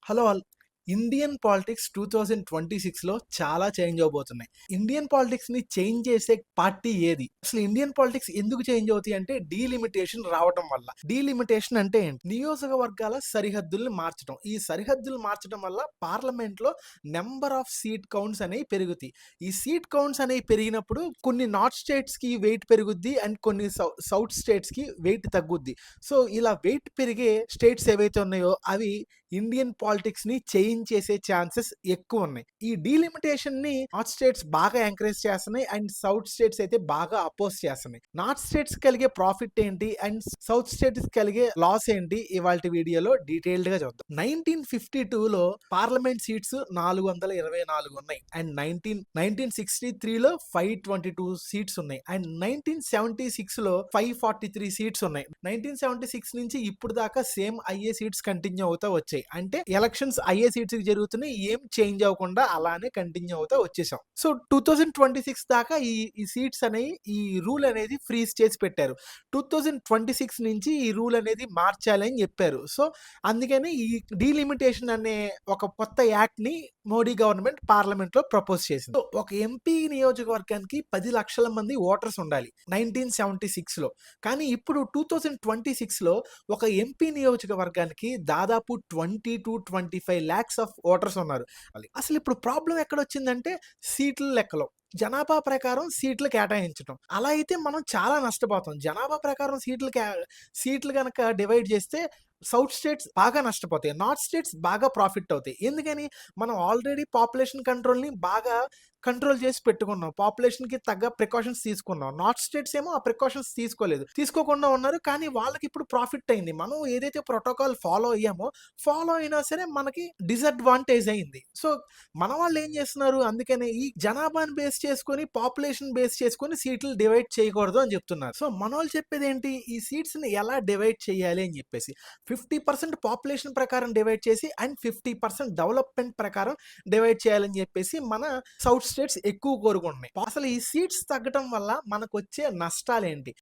Hello all. Indian politics 2026లో చాలా change అవ్వబోతున్నాయి. Indian పాలిటిక్స్‌ని change చేసే party ఏది? అసలు ఇండియన్ పాలిటిక్స్ ఎందుకు చేంజ్ అవుతాయి అంటే డీలిమిటేషన్ రావడం వల్ల. డీలిమిటేషన్ అంటే ఏంటి? నియోజకవర్గాల సరిహద్దుల్ని మార్చడం. ఈ సరిహద్దులు మార్చడం వల్ల పార్లమెంట్‌లో నంబర్ ఆఫ్ సీట్ కౌంట్స్ అనేవి పెరుగుతాయి. ఈ సీట్ కౌంట్స్ అనేవి పెరిగినప్పుడు కొన్ని నార్త్ స్టేట్స్‌కి వెయిట్ పెరుగుద్ది అండ్ కొన్ని సౌత్ స్టేట్స్‌కి వెయిట్ తగ్గుద్ది. సో, ఇలా వెయిట్ పెరిగే స్టేట్స్ ఏవైతే ఉన్నాయో అవి ఇండియన్ పాలిటిక్స్‌ని చేంజ్ చేసే ఛాన్సెస్ ఎక్కువున్నాయి. ఈ డీలిమిటేషన్‌ని నార్త్ స్టేట్స్ బాగా ఎంకరేజ్ చేస్తున్నాయి అండ్ సౌత్ స్టేట్స్ అయితే బాగా అపోజ్ చేస్తున్నాయి. నార్త్ స్టేట్స్ కలిగే ప్రాఫిట్ ఏంటి అండ్ సౌత్ స్టేట్స్ కలిగే లాస్ ఏంటి ఇవాల్టి వీడియోలో డీటెయిల్డ్‌గా చూద్దాం. 1952లో పార్లమెంట్ సీట్స్ 424 ఉన్నాయి అండ్ 1963లో 522 సీట్స్ ఉన్నాయి అండ్ 1976లో 543 సీట్స్ ఉన్నాయి. 1976 నుంచి ఇప్పుడు దాకా సేమ్ అయ్యే సీట్స్ కంటిన్యూ అవుతా వచ్చాయి. అంటే ఎలక్షన్స్ అయ్యే సీట్స్ జరుగుతున్నాయి. ఏం చేంజ్ అవ్వకుండా అలానే కంటిన్యూ అవుతా వచ్చేసాం. సో 2026 దాకా ఈ సీట్స్ అనేవి ఈ రూల్ అనేది ఫ్రీజ్ చేసి పెట్టారు. 2026 నుంచి ఈ రూల్ అనేది మార్చాలి అని చెప్పారు. సో అందుకని ఈ డీలిమిటేషన్ అనే ఒక కొత్త యాక్ట్ ని మోడీ గవర్నమెంట్ పార్లమెంట్ లో ప్రపోజ్ చేసింది. సో ఒక ఎంపీ నియోజకవర్గానికి 10 లక్షల మంది ఓటర్స్ ఉండాలి 1976 లో. కానీ ఇప్పుడు 2026 లో ఒక ఎంపీ నియోజకవర్గానికి దాదాపు 20-25 లాక్స్ ఆఫ్ ఓటర్స్ ఉన్నారు. అసలు ఇప్పుడు ప్రాబ్లం ఎక్కడొచ్చిందంటే సీట్ల లెక్కలో. జనాభా ప్రకారం సీట్లు కేటాయించటం. అలా అయితే మనం చాలా నష్టపోతాం. జనాభా ప్రకారం సీట్లు గనక డివైడ్ చేస్తే సౌత్ స్టేట్స్ బాగా నష్టపోతాయి. నార్త్ స్టేట్స్ బాగా ప్రాఫిట్ అవుతాయి. ఎందుకని? మనం ఆల్రెడీ పాపులేషన్ కంట్రోల్‌ని బాగా కంట్రోల్ చేసి పెట్టుకున్నాం. పాపులేషన్‌కి తగ్గ ప్రికాషన్స్ తీసుకున్నాం. నార్త్ స్టేట్స్ ఏమో ఆ ప్రికాషన్స్ తీసుకోలేదు. తీసుకోకుండా ఉన్నారు. కానీ వాళ్ళకి ఇప్పుడు ప్రాఫిట్ అయింది. మనం ఏదైతే ప్రోటోకాల్ ఫాలో అయినా సరే మనకి డిసడ్వాంటేజ్ అయింది. సో మన వాళ్ళు ఏం చేస్తున్నారు? అందుకనే ఈ జనాభాని బేస్ చేసుకొని, పాపులేషన్ బేస్ చేసుకొని సీట్లు డివైడ్ చేయకూడదు అని చెప్తున్నారు. సో మనోళ్ళు చెప్పేదేంటి? ఈ సీట్స్‌ని ఎలా డివైడ్ చేయాలి అని చెప్పేసి. 50% పాపులేషన్ ప్రకారం డివైడ్ చేసి అండ్ 50% డెవలప్‌మెంట్ ప్రకారం డివైడ్ చేయాలని చెప్పేసి మన సౌత్ స్టేట్స్ ఎక్కువ కోరుకుంటున్నాయి. అసలు ఈ సీట్స్ తగ్గటం వల్ల మనకొచ్చే నష్టాలేంటి?